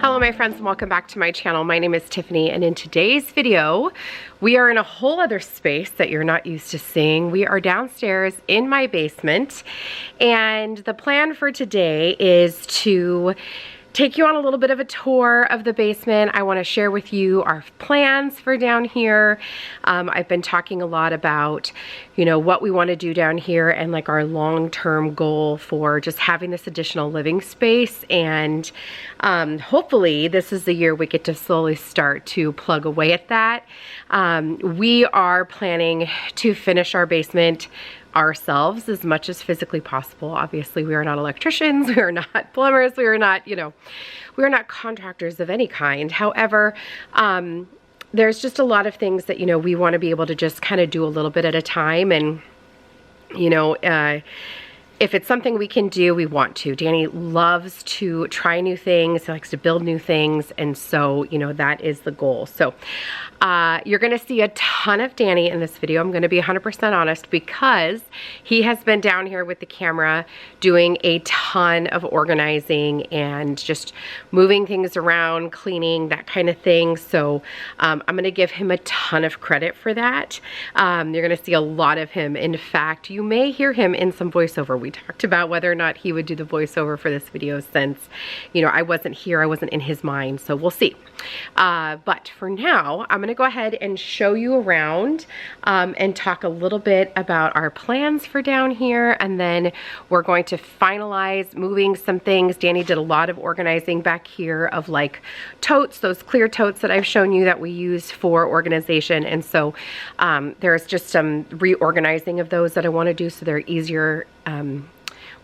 Hello my friends and welcome back to my channel. My name is Tiffany and in today's video we are in a whole other space that you're not used to seeing. We are downstairs in my basement and the plan for today is to take you on a little bit of a tour of the basement. I want to share with you our plans for down here. I've been talking a lot about, you know, what we want to do down here and like our long-term goal for just having this additional living space. And hopefully this is the year we get to slowly start to plug away at that. We are planning to finish our basement ourselves as much as physically possible. Obviously, we are not electricians, we are not plumbers, we are not, you know, we are not contractors of any kind. However, there's just a lot of things that, you know, we want to be able to just kind of do a little bit at a time. And, you know, if it's something we can do, we want to. Danny loves to try new things, he likes to build new things, and so, you know, that is the goal. So you're gonna see a ton of Danny in this video. I'm gonna be 100% honest because he has been down here with the camera doing a ton of organizing and just moving things around, cleaning, that kind of thing. So I'm gonna give him a ton of credit for that. You're gonna see a lot of him. In fact, you may hear him in some voiceover. We talked about whether or not he would do the voiceover for this video since, you know, I wasn't here, I wasn't in his mind, so we'll see. But for now, I'm gonna go ahead and show you around and talk a little bit about our plans for down here, and then we're going to finalize moving some things. Danny did a lot of organizing back here of like totes, those clear totes that I've shown you that we use for organization, and so there's just some reorganizing of those that I want to do so they're easier,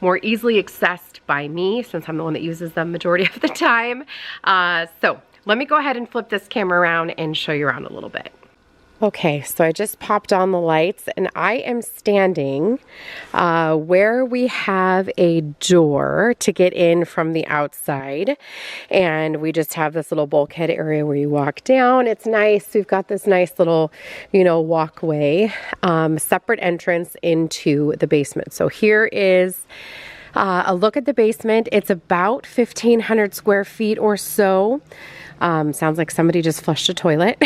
more easily accessed by me since I'm the one that uses them majority of the time. So let me go ahead and flip this camera around and show you around a little bit. Okay, so I just popped on the lights and I am standing where we have a door to get in from the outside, and we just have this little bulkhead area where you walk down. It's nice. We've got this nice little, you know, walkway, separate entrance into the basement. So here is a look at the basement. It's about 1,500 square feet or so. Sounds like somebody just flushed a toilet.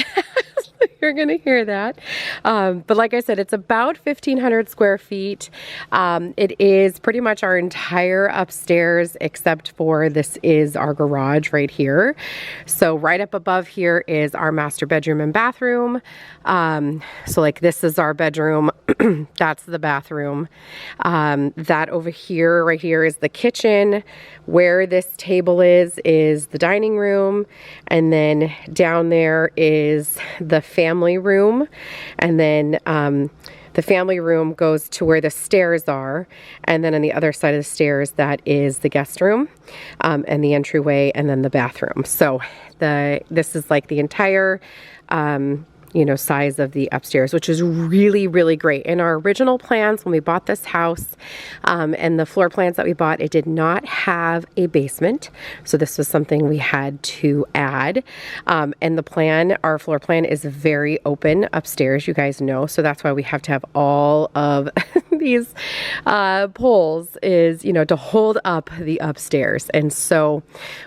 You're gonna hear that. But like I said, it's about 1,500 square feet. It is pretty much our entire upstairs except for this is our garage right here. So right up above here is our master bedroom and bathroom. So like this is our bedroom, that's the bathroom. That over here, right here is the kitchen. Where this table is the dining room. And then down there is the family room, and then the family room goes to where the stairs are, and then on the other side of the stairs that is the guest room, and the entryway, and then the bathroom. So this is like the entire you know, size of the upstairs, which is really, really great. In our original plans, when we bought this house, and the floor plans that we bought, it did not have a basement. So this was something we had to add. And the plan, our floor plan is very open upstairs, you guys know. So that's why we have to have all of these poles is, you know, to hold up the upstairs. And so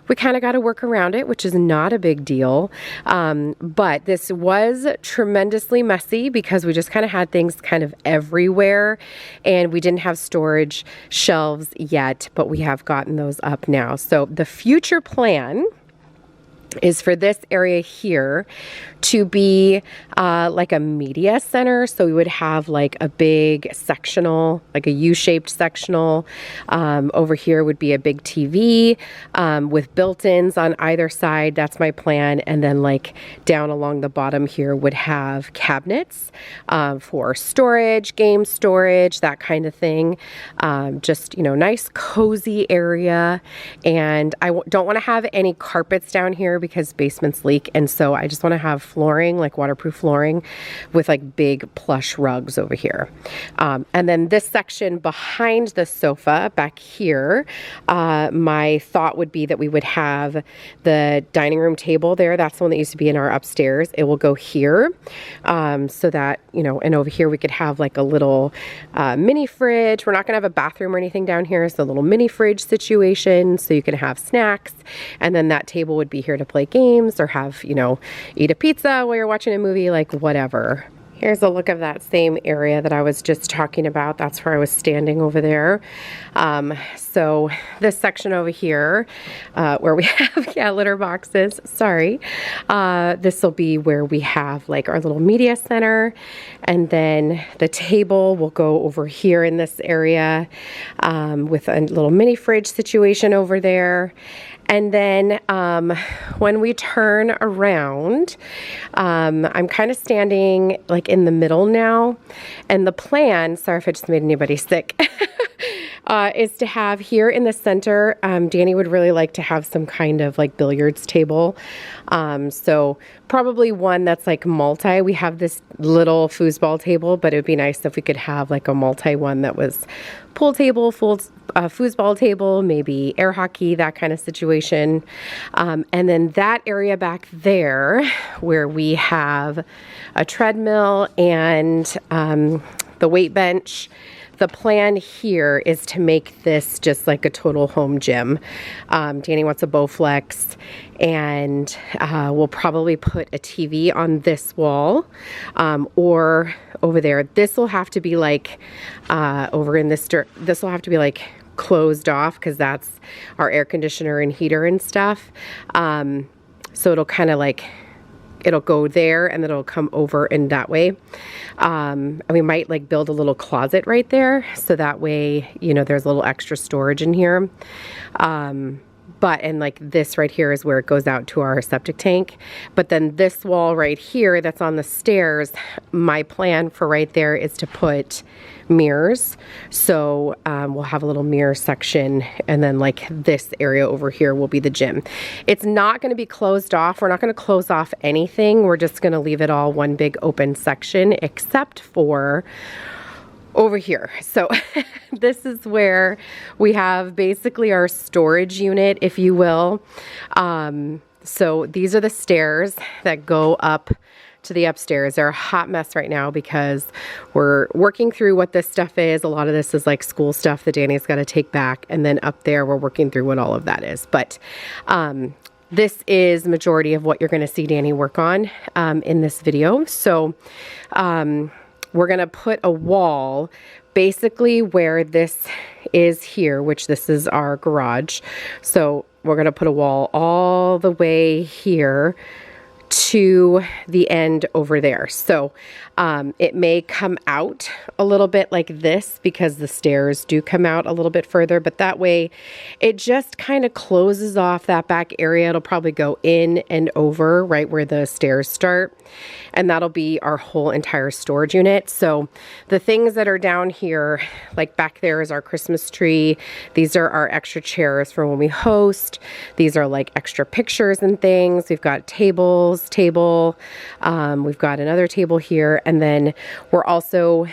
we kind of got to work around it, which is not a big deal. But this was tremendously messy because we just kind of had things kind of everywhere, and we didn't have storage shelves yet, but we have gotten those up now. So the future plan is for this area here to be like a media center. So we would have like a big sectional, like a U-shaped sectional. Over here would be a big TV with built-ins on either side. That's my plan. And then like down along the bottom here would have cabinets for storage, game storage, that kind of thing. Just, you know, nice cozy area. And I don't want to have any carpets down here because basements leak. And so I just want to have flooring, like waterproof flooring with like big plush rugs over here. And then this section behind the sofa back here, my thought would be that we would have the dining room table there. That's the one that used to be in our upstairs. It will go here, so that, you know, and over here we could have like a little mini fridge. We're not gonna have a bathroom or anything down here, so a little mini fridge situation so you can have snacks. And then that table would be here to play games or have, you know, eat a pizza while you're watching a movie, like whatever. Here's a look of that same area that I was just talking about. That's where I was standing over there. So this section over here, where we have, yeah, litter boxes, sorry. This will be where we have like our little media center. And then the table will go over here in this area, with a little mini fridge situation over there. And then when we turn around, I'm kind of standing like in the middle now. And the plan, sorry if I just made anybody sick, is to have here in the center, Danny would really like to have some kind of like billiards table. So probably one that's like multi. We have this little foosball table, but it would be nice if we could have like a multi one that was pool table, foosball table, maybe air hockey, that kind of situation. And then that area back there where we have a treadmill and the weight bench. The plan here is to make this just like a total home gym. Danny wants a Bowflex, and we'll probably put a TV on this wall, or over there. This will have to be like over in this will have to be like closed off because that's our air conditioner and heater and stuff. So it'll kind of like, it'll go there and then it'll come over in that way. And we might like build a little closet right there. So that way, you know, there's a little extra storage in here. And like this right here is where it goes out to our septic tank. But then this wall right here that's on the stairs, my plan for right there is to put mirrors. So we'll have a little mirror section, and then like this area over here will be the gym. It's not going to be closed off. We're not going to close off anything. We're just going to leave it all one big open section, except for over here. So this is where we have basically our storage unit, if you will. So these are the stairs that go up to the upstairs. They're a hot mess right now because we're working through what this stuff is. A lot of this is like school stuff that Danny's got to take back. And then up there, we're working through what all of that is. But this is majority of what you're going to see Danny work on in this video. So we're going to put a wall basically where this is here, which this is our garage. So we're going to put a wall all the way here to the end over there. So it may come out a little bit like this because the stairs do come out a little bit further, but that way it just kind of closes off that back area. It'll probably go in and over right where the stairs start, and that'll be our whole entire storage unit. So the things that are down here, like back there is our Christmas tree. These are our extra chairs for when we host. These are like extra pictures and things. We've got table. We've got another table here, and then we're also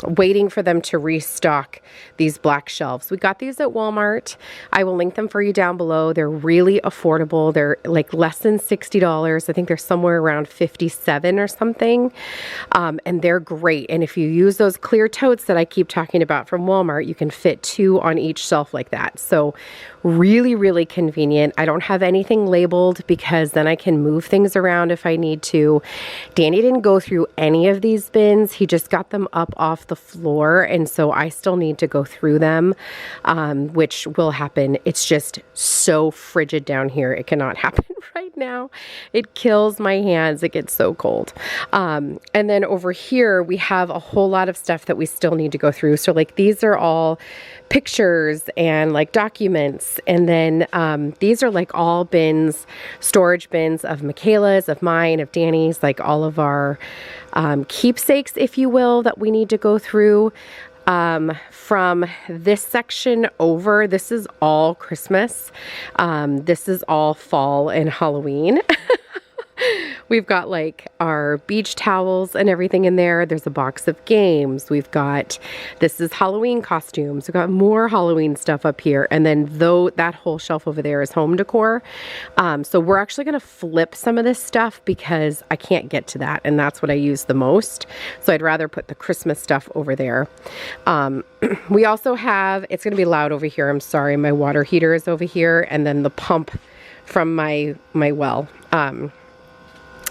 waiting for them to restock these black shelves. We got these at Walmart. I will link them for you down below. They're really affordable. They're like less than $60. I think they're somewhere around 57 or something. And they're great. And if you use those clear totes that I keep talking about from Walmart, you can fit 2 on each shelf like that. So really, really convenient. I don't have anything labeled because then I can move things around if I need to. Danny didn't go through any of these bins. He just got them up off the floor. And so I still need to go through them, which will happen. It's just so frigid down here. It cannot happen right now. It kills my hands. It gets so cold. And then over here, we have a whole lot of stuff that we still need to go through. So like these are all pictures and like documents. And then these are like all bins, storage bins of Michaela's, of mine, of Danny's, like all of our keepsakes, if you will, that we need to go through. From this section over, this is all Christmas. This is all fall and Halloween. We've got like our beach towels and everything in there. There's a box of games. We've got, this is Halloween costumes. We've got more Halloween stuff up here. And then though that whole shelf over there is home decor. So we're actually going to flip some of this stuff because I can't get to that. And that's what I use the most. So I'd rather put the Christmas stuff over there. We also have, it's going to be loud over here. I'm sorry. My water heater is over here. And then the pump from my well.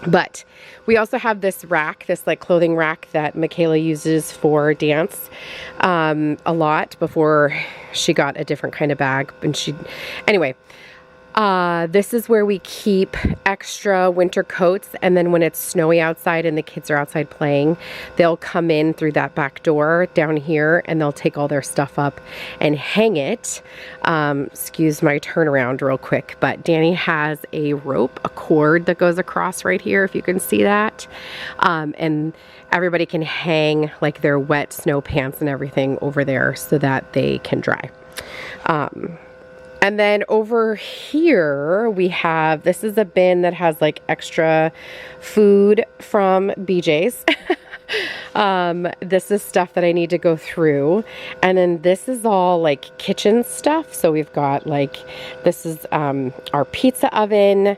But we also have this rack, this like clothing rack that Michaela uses for dance a lot before she got a different kind of bag. And anyway, this is where we keep extra winter coats, and then when it's snowy outside and the kids are outside playing, they'll come in through that back door down here and they'll take all their stuff up and hang it. Excuse my turnaround real quick, but Danny has a rope, a cord that goes across right here, if you can see that. And everybody can hang like their wet snow pants and everything over there so that they can dry. And then over here we have, this is a bin that has like extra food from BJ's. This is stuff that I need to go through. And then this is all like kitchen stuff. So we've got like, this is our pizza oven.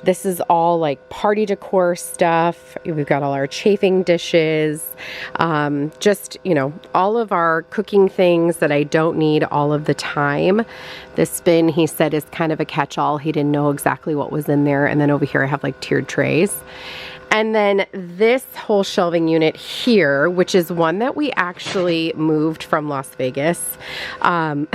This is all like party decor stuff. We've got all our chafing dishes. Just, you know, all of our cooking things that I don't need all of the time. This bin, he said, is kind of a catch-all. He didn't know exactly what was in there. And then over here I have like tiered trays. And then this whole shelving unit here, which is one that we actually moved from Las Vegas. I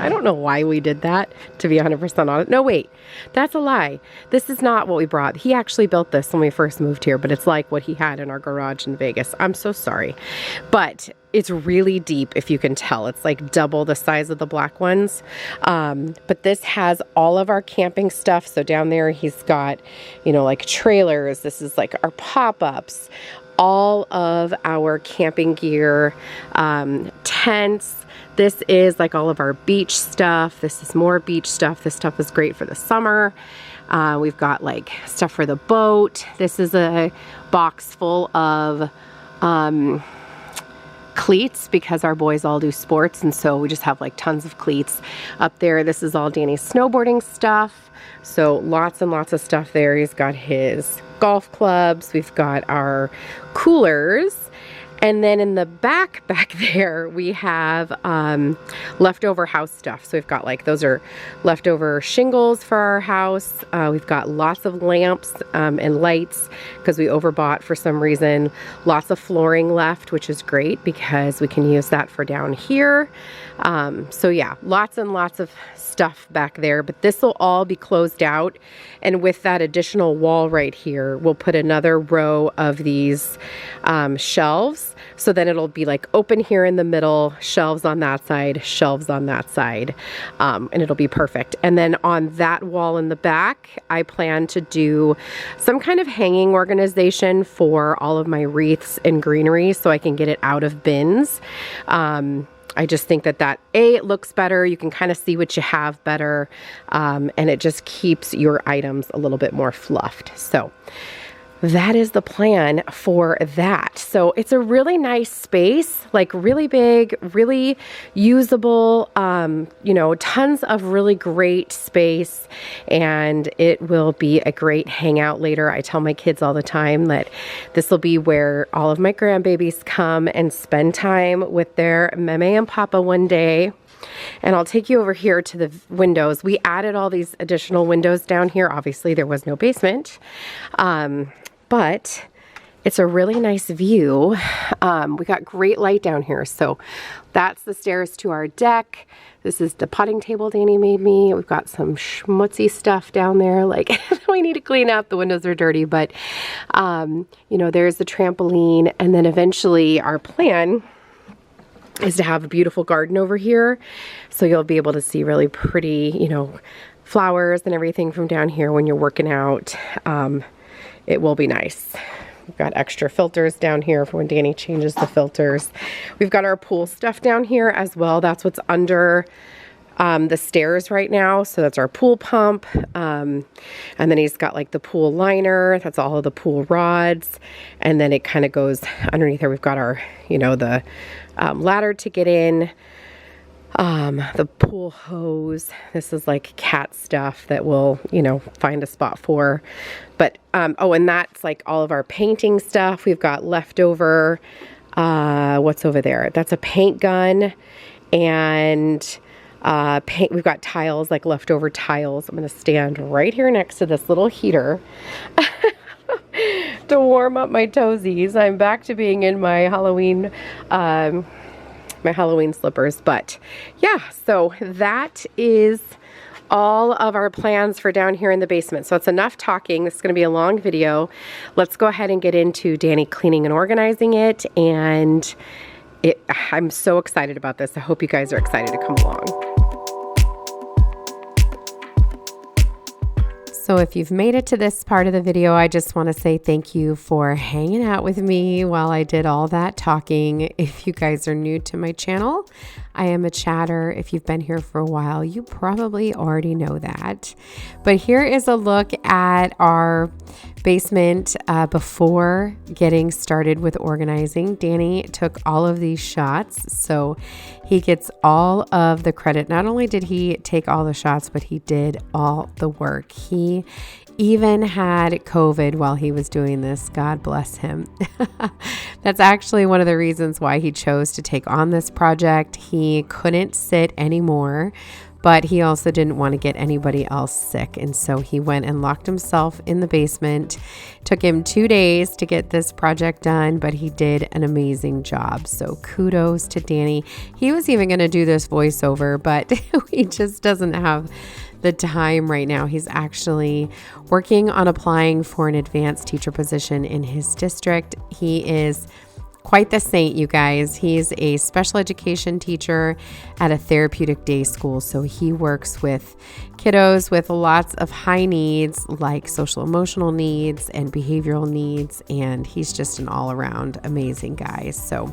don't know why we did that, to be 100% honest. No, wait, that's a lie. This is not what we brought. He actually built this when we first moved here, but it's like what he had in our garage in Vegas. I'm so sorry. But it's really deep, if you can tell. It's like double the size of the black ones. But this has all of our camping stuff. So down there, he's got, you know, like trailers. This is like our pop-ups, all of our camping gear, tents. This is like all of our beach stuff. This is more beach stuff. This stuff is great for the summer. We've got like stuff for the boat. This is a box full of cleats because our boys all do sports, and so we just have like tons of cleats up there. This is all Danny's snowboarding stuff. So lots and lots of stuff there. He's got his golf clubs. We've got our coolers. And then in the back there, we have leftover house stuff. So we've got like, those are leftover shingles for our house. We've got lots of lamps and lights because we overbought for some reason. Lots of flooring left, which is great because we can use that for down here. So yeah, lots and lots of stuff back there, but this will all be closed out. And with that additional wall right here, we'll put another row of these shelves. So then it'll be like open here in the middle, shelves on that side, shelves on that side, and it'll be perfect. And then on that wall in the back, I plan to do some kind of hanging organization for all of my wreaths and greenery so I can get it out of bins. I just think that it looks better. You can kind of see what you have better, and it just keeps your items a little bit more fluffed. So that is the plan for that. So it's a really nice space, like really big, really usable, you know, tons of really great space, and it will be a great hangout later. I tell my kids all the time that this will be where all of my grandbabies come and spend time with their meme and papa one day. And I'll take you over here to the windows. We added all these additional windows down here. Obviously, there was no basement. But it's a really nice view. We got great light down here. So that's the stairs to our deck. This is the potting table Danny made me. We've got some schmutzy stuff down there. Like we need to clean up. The windows are dirty, but you know, there's the trampoline. And then eventually our plan is to have a beautiful garden over here. So you'll be able to see really pretty, you know, flowers and everything from down here when you're working out. It will be nice. We've got extra filters down here for when Danny changes the filters. We've got our pool stuff down here as well. That's what's under the stairs right now. So that's our pool pump. And then he's got like the pool liner. That's all of the pool rods. And then it kind of goes underneath there. We've got our, the ladder to get in. The pool hose. This is like cat stuff that we'll, find a spot for. But, and that's like all of our painting stuff. We've got leftover, what's over there? That's a paint gun and, paint. We've got tiles, like leftover tiles. I'm going to stand right here next to this little heater to warm up my toesies. I'm back to being in my Halloween, slippers. But yeah, so that is all of our plans for down here in the basement. So it's enough talking. This is going to be a long video. Let's go ahead and get into Danny cleaning and organizing it. And I'm so excited about this. I hope you guys are excited to come along. So if you've made it to this part of the video, I just want to say thank you for hanging out with me while I did all that talking. If you guys are new to my channel, I am a chatter. If you've been here for a while, you probably already know that. But here is a look at our basement before getting started with organizing. Danny took all of these shots, so he gets all of the credit. Not only did he take all the shots, but he did all the work. He even had COVID while he was doing this. God bless him. That's actually one of the reasons why he chose to take on this project. He couldn't sit anymore, but he also didn't want to get anybody else sick. And so he went and locked himself in the basement. Took him 2 days to get this project done, but he did an amazing job. So kudos to Danny. He was even going to do this voiceover, but he just doesn't have the time right now. He's actually working on applying for an advanced teacher position in his district. He is quite the saint, you guys. He's a special education teacher at a therapeutic day school. So he works with kiddos with lots of high needs like social emotional needs and behavioral needs. And he's just an all around amazing guy. So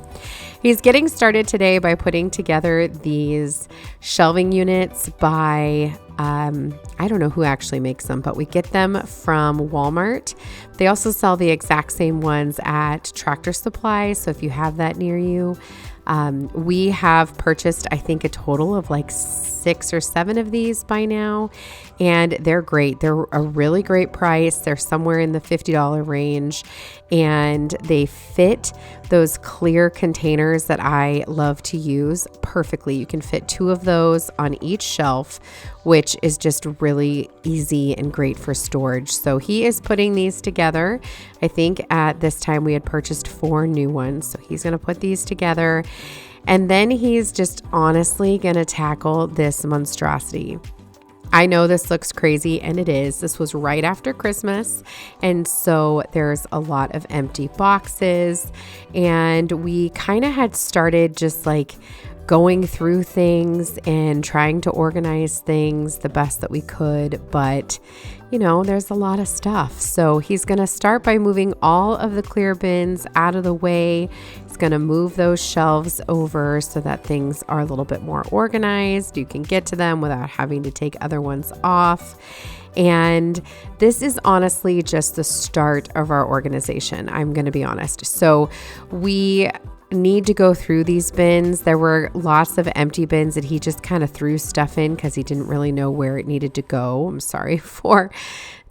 he's getting started today by putting together these shelving units by I don't know who actually makes them, but we get them from Walmart. They also sell the exact same ones at Tractor Supply. So if you have that near you, we have purchased, I think, a total of like 6 or 7 of these by now, and they're great. They're a really great price. They're somewhere in the $50 range, and they fit those clear containers that I love to use perfectly. You can fit 2 of those on each shelf, which is just really easy and great for storage. So he is putting these together. I think at this time we had purchased 4 new ones. So he's going to put these together, and then he's just honestly going to tackle this monstrosity. I know this looks crazy, and it is. This was right after Christmas, and so there's a lot of empty boxes, and we kind of had started just like going through things and trying to organize things the best that we could, but there's a lot of stuff. So he's going to start by moving all of the clear bins out of the way. He's going to move those shelves over so that things are a little bit more organized. You can get to them without having to take other ones off. And this is honestly just the start of our organization. I'm going to be honest. So we need to go through these bins. There were lots of empty bins that he just kind of threw stuff in because he didn't really know where it needed to go. I'm sorry for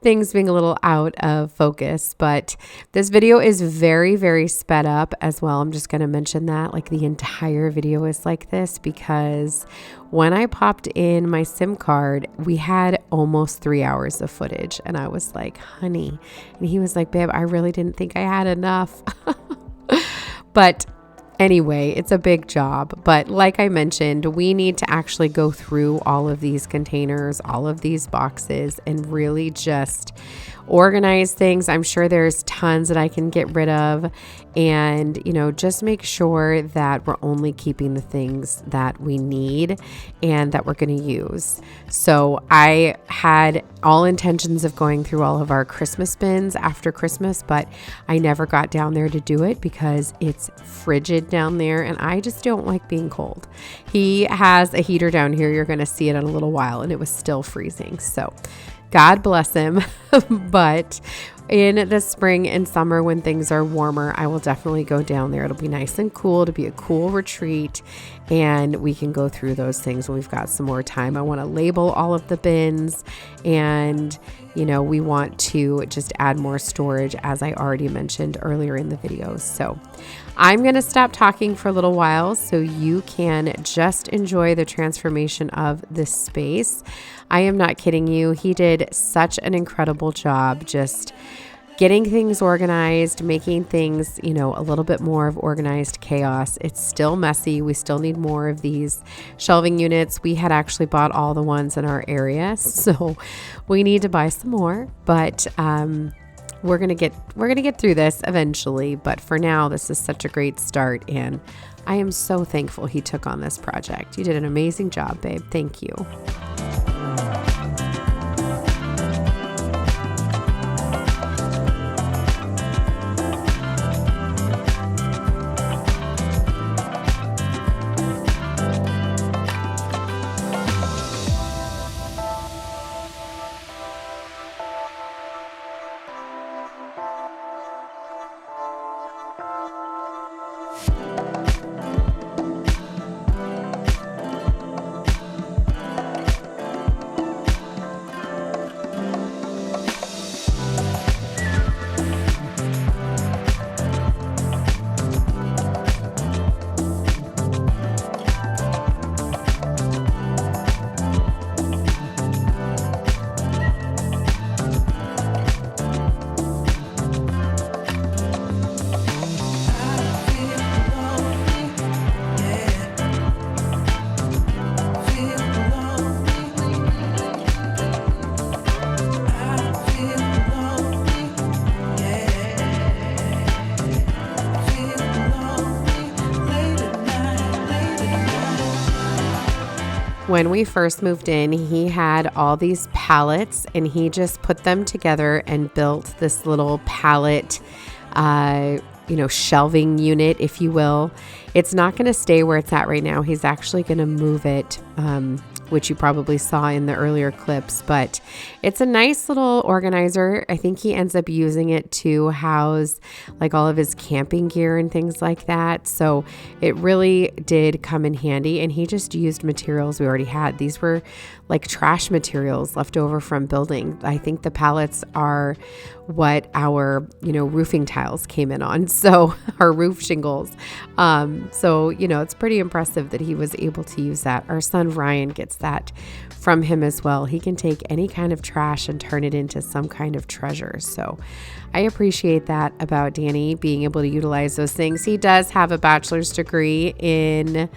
things being a little out of focus, but this video is very, very sped up as well. I'm just going to mention that like the entire video is like this because when I popped in my SIM card, we had almost 3 hours of footage, and I was like, honey, and he was like, babe, I really didn't think I had enough. But Anyway, it's a big job, but like I mentioned, we need to actually go through all of these containers, all of these boxes, and really just organize things. I'm sure there's tons that I can get rid of, and just make sure that we're only keeping the things that we need and that we're going to use. So I had all intentions of going through all of our Christmas bins after Christmas, but I never got down there to do it because it's frigid down there and I just don't like being cold. He has a heater down here. You're going to see it in a little while, and it was still freezing. So God bless him. But in the spring and summer when things are warmer, I will definitely go down there. It'll be nice and cool. It'll be a cool retreat, and we can go through those things when we've got some more time. I want to label all of the bins, and we want to just add more storage, as I already mentioned earlier in the videos. So I'm going to stop talking for a little while so you can just enjoy the transformation of this space. I am not kidding you. He did such an incredible job just getting things organized, making things, a little bit more of organized chaos. It's still messy. We still need more of these shelving units. We had actually bought all the ones in our area, so we need to buy some more, but we're going to get through this eventually. But for now, this is such a great start, and I am so thankful he took on this project. You did an amazing job, babe. Thank you. When we first moved in, he had all these pallets and he just put them together and built this little pallet, shelving unit, if you will. It's not going to stay where it's at right now. He's actually going to move it, which you probably saw in the earlier clips, but it's a nice little organizer. I think he ends up using it to house like all of his camping gear and things like that. So it really did come in handy, and he just used materials we already had. These were like trash materials left over from building. I think the pallets are what our, roofing tiles came in on. So our roof shingles. It's pretty impressive that he was able to use that. Our son Ryan gets that from him as well. He can take any kind of trash and turn it into some kind of treasure. So I appreciate that about Danny, being able to utilize those things. He does have a bachelor's degree in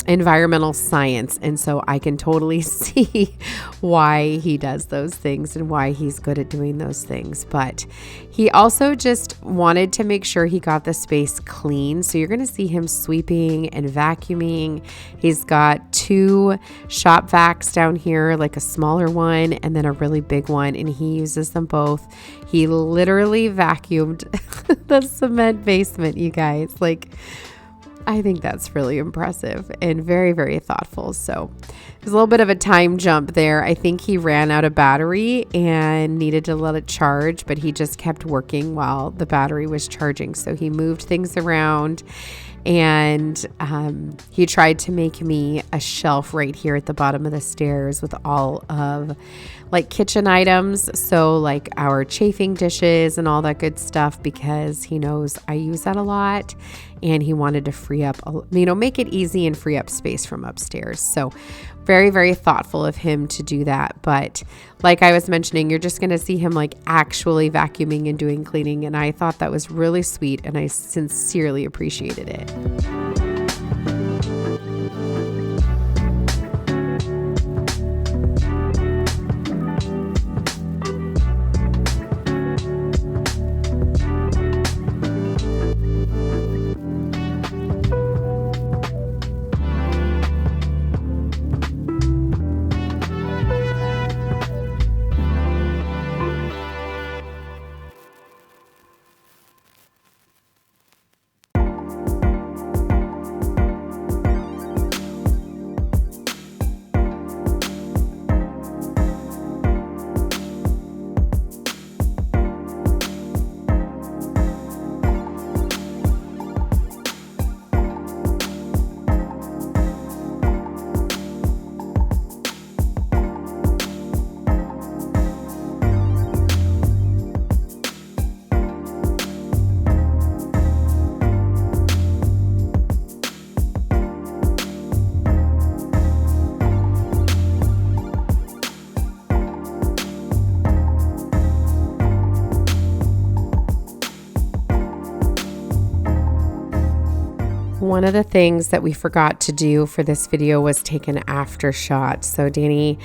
environmental science, and so I can totally see why he does those things and why he's good at doing those things. But he also just wanted to make sure he got the space clean, so you're going to see him sweeping and vacuuming. He's got 2 shop vacs down here, like a smaller one and then a really big one, and he uses them both. He literally vacuumed the cement basement, you guys. I think that's really impressive and very, very thoughtful. So there's a little bit of a time jump there. I think he ran out of battery and needed to let it charge, but he just kept working while the battery was charging. So he moved things around, and he tried to make me a shelf right here at the bottom of the stairs with all of kitchen items. So our chafing dishes and all that good stuff, because he knows I use that a lot. and he wanted to free up, make it easy and free up space from upstairs. So very, very thoughtful of him to do that. But like I was mentioning, you're just going to see him like actually vacuuming and doing cleaning. And I thought that was really sweet, and I sincerely appreciated it. One of the things that we forgot to do for this video was take an after shot. So Danny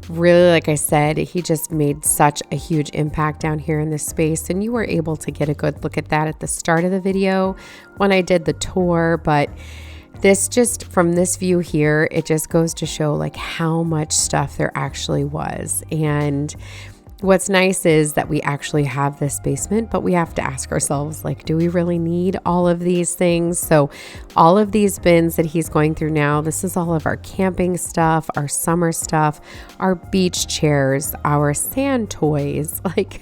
really, like I said, he just made such a huge impact down here in this space, and you were able to get a good look at that at the start of the video when I did the tour. But this just, from this view here, it just goes to show like how much stuff there actually was. And what's nice is that we actually have this basement, but we have to ask ourselves, like, do we really need all of these things? So all of these bins that he's going through now, this is all of our camping stuff, our summer stuff, our beach chairs, our sand toys. Like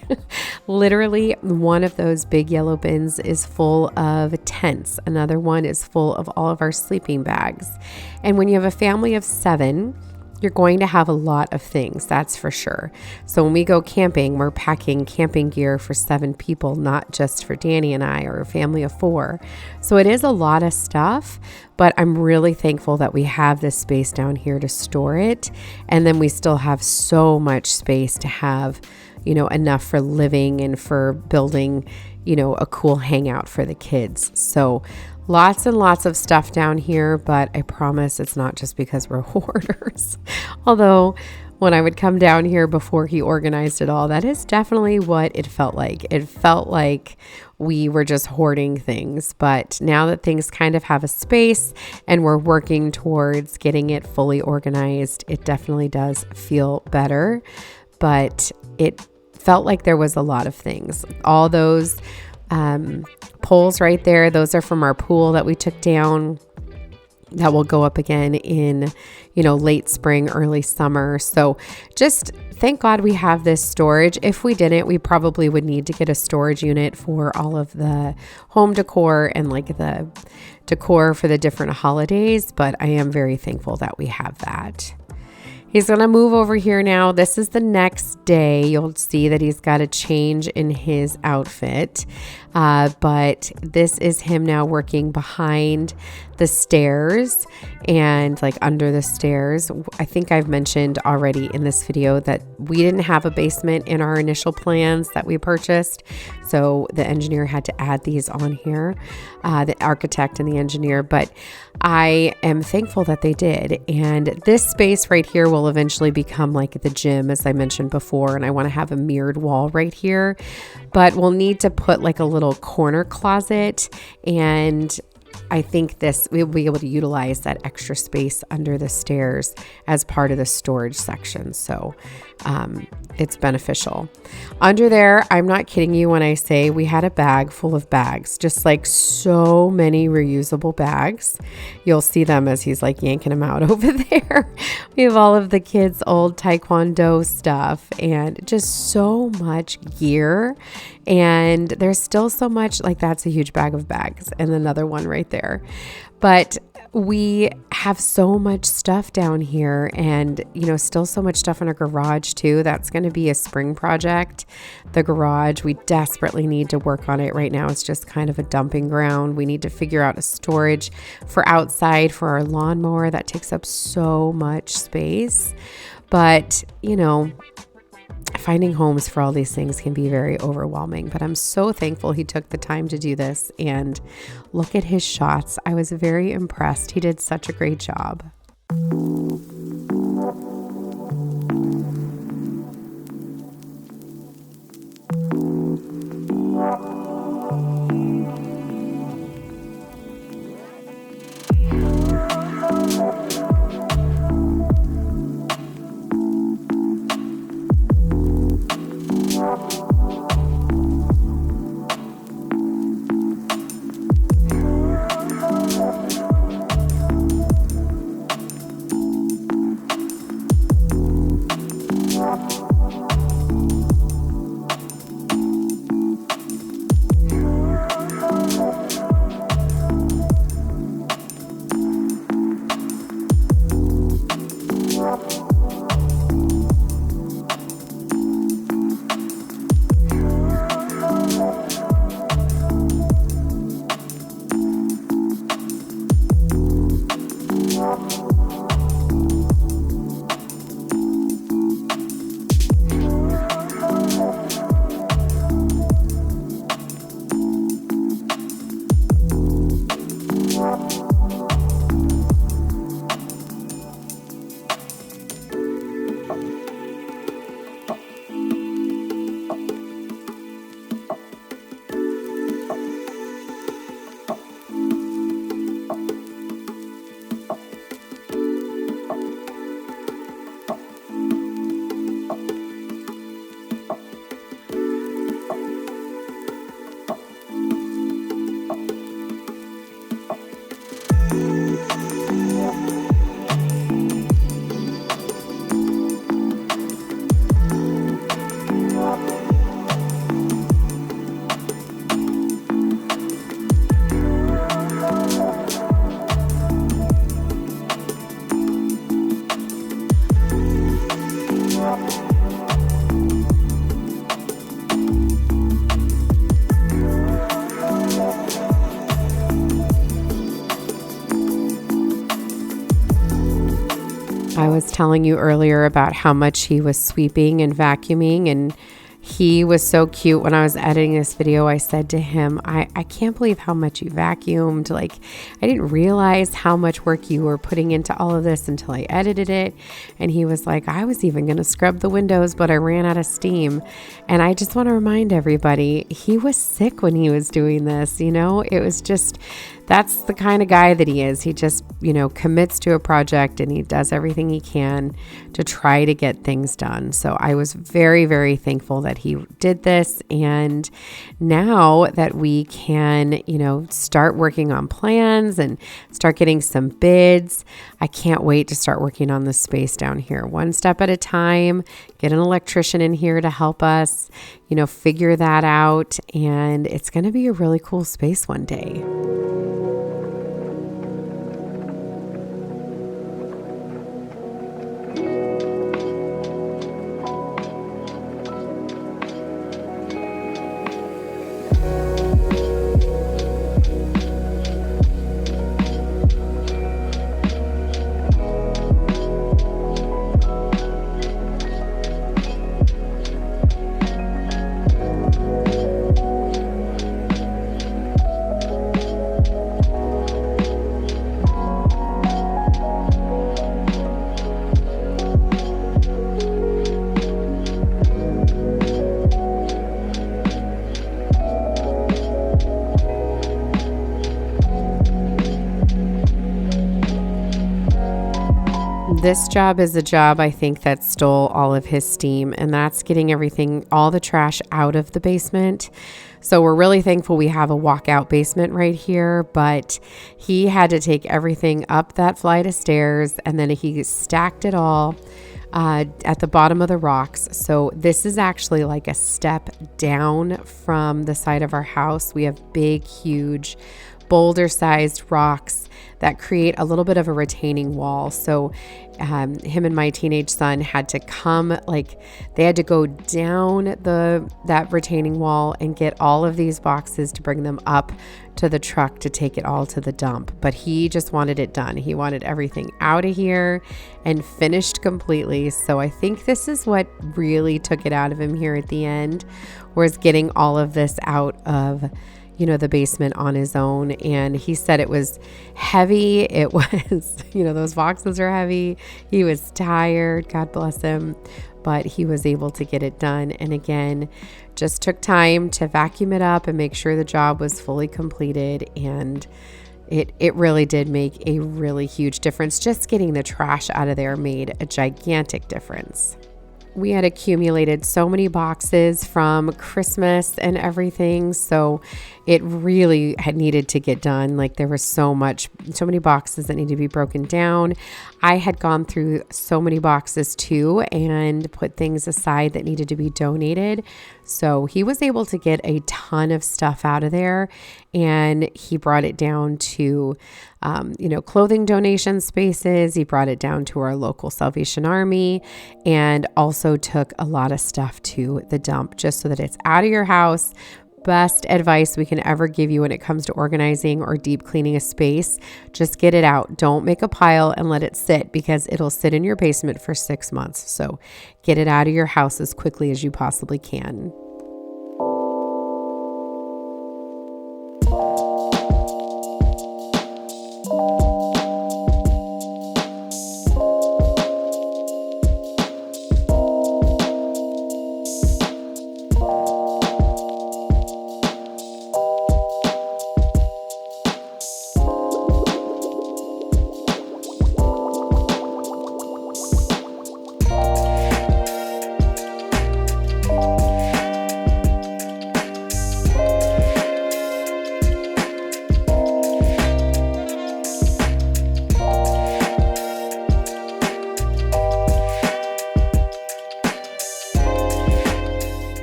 literally one of those big yellow bins is full of tents. Another one is full of all of our sleeping bags. And when you have a family of 7, you're going to have a lot of things, that's for sure. So when we go camping, we're packing camping gear for 7 people, not just for Danny and I or a family of 4. So it is a lot of stuff, but I'm really thankful that we have this space down here to store it. And then we still have so much space to have, enough for living and for building, a cool hangout for the kids. So lots and lots of stuff down here, but I promise it's not just because we're hoarders. Although when I would come down here before he organized it all, that is definitely what it felt like. It felt like we were just hoarding things. But now that things kind of have a space and we're working towards getting it fully organized, it definitely does feel better. But it felt like there was a lot of things. All those poles right there, those are from our pool that we took down. That will go up again in, late spring, early summer. So just thank God we have this storage. If we didn't, we probably would need to get a storage unit for all of the home decor and like the decor for the different holidays. But I am very thankful that we have that. He's going to move over here now. This is the next day. You'll see that he's got a change in his outfit. But this is him now working behind the stairs and like under the stairs. I think I've mentioned already in this video that we didn't have a basement in our initial plans that we purchased. So the engineer had to add these on here, the architect and the engineer, but I am thankful that they did. And this space right here will eventually become like the gym, as I mentioned before. And I want to have a mirrored wall right here, but we'll need to put like a little corner closet, and I think we'll be able to utilize that extra space under the stairs as part of the storage section. So it's beneficial. Under there, I'm not kidding you when I say we had a bag full of bags, just like so many reusable bags. You'll see them as he's like yanking them out over there. We have all of the kids' old Taekwondo stuff and just so much gear. And there's still so much, like that's a huge bag of bags and another one right there. But We have so much stuff down here and, still so much stuff in our garage too. That's going to be a spring project. The garage, we desperately need to work on it right now. It's just kind of a dumping ground. We need to figure out a storage for outside for our lawnmower that takes up so much space. But, finding homes for all these things can be very overwhelming, but I'm so thankful he took the time to do this. And look at his shots. I was very impressed. He did such a great job. I was telling you earlier about how much he was sweeping and vacuuming, and he was so cute. When I was editing this video, I said to him, I can't believe how much you vacuumed. Like, I didn't realize how much work you were putting into all of this until I edited it. And he was like, I was even going to scrub the windows, but I ran out of steam. And I just want to remind everybody, he was sick when he was doing this. It was just, that's the kind of guy that he is. He just, commits to a project and he does everything he can to try to get things done. So I was very, very thankful that he did this. And now that we can, start working on plans and start getting some bids, I can't wait to start working on the space down here. One step at a time, get an electrician in here to help us, figure that out. And it's going to be a really cool space one day. This job is a job I think that stole all of his steam, and that's getting all the trash out of the basement. So we're really thankful we have a walkout basement right here, but he had to take everything up that flight of stairs, and then he stacked it all at the bottom of the rocks. So this is actually like a step down from the side of our house. We have big, huge boulder sized rocks that create a little bit of a retaining wall. So him and my teenage son had to come, like they had to go down that retaining wall and get all of these boxes to bring them up to the truck to take it all to the dump. But he just wanted it done. He wanted everything out of here and finished completely. So I think this is what really took it out of him here at the end, was getting all of this out of the basement on his own. And he said it was heavy. It was, those boxes are heavy. He was tired, God bless him, but he was able to get it done. And again, just took time to vacuum it up and make sure the job was fully completed. And it really did make a really huge difference. Just getting the trash out of there made a gigantic difference. We had accumulated so many boxes from Christmas and everything, so it really had needed to get done. Like there was so many boxes that needed to be broken down. I had gone through so many boxes too and put things aside that needed to be donated. So he was able to get a ton of stuff out of there, and he brought it down to clothing donation spaces. He brought it down to our local Salvation Army, and also took a lot of stuff to the dump just so that it's out of your house. Best advice we can ever give you when it comes to organizing or deep cleaning a space: just get it out. Don't make a pile and let it sit, because it'll sit in your basement for 6 months. So get it out of your house as quickly as you possibly can.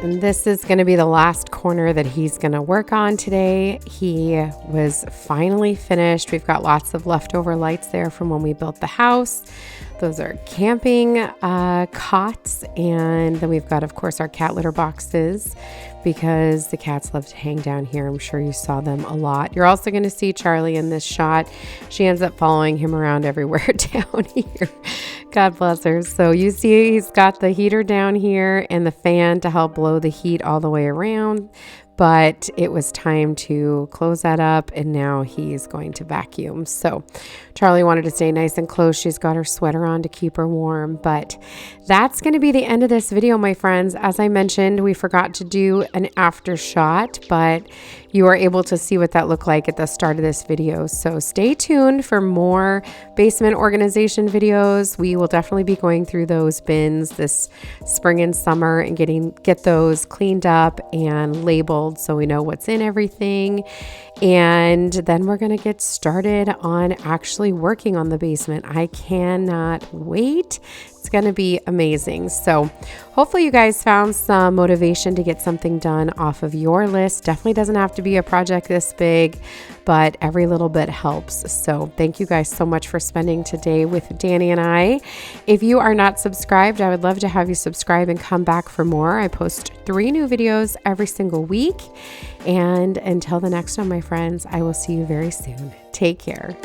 And this is going to be the last corner that he's going to work on today. He was finally finished. We've got lots of leftover lights there from when we built the house. Those are camping cots. And then we've got, of course, our cat litter boxes, because the cats love to hang down here. I'm sure you saw them a lot. You're also going to see Charlie in this shot. She ends up following him around everywhere down here. God bless her. So you see he's got the heater down here and the fan to help blow the heat all the way around. But it was time to close that up, and now he's going to vacuum. So Charlie wanted to stay nice and close. She's got her sweater on to keep her warm. But that's going to be the end of this video, my friends. As I mentioned, we forgot to do an after shot, but you are able to see what that looked like at the start of this video. So stay tuned for more basement organization videos. We will definitely be going through those bins this spring and summer and get those cleaned up and labeled so we know what's in everything. And then we're going to get started on actually working on the basement. I cannot wait. It's going to be amazing. So hopefully you guys found some motivation to get something done off of your list. Definitely doesn't have to be a project this big, but every little bit helps. So thank you guys so much for spending today with Danny and I. If you are not subscribed, I would love to have you subscribe and come back for more. I post 3 new videos every single week. And until the next one, my friends, I will see you very soon. Take care.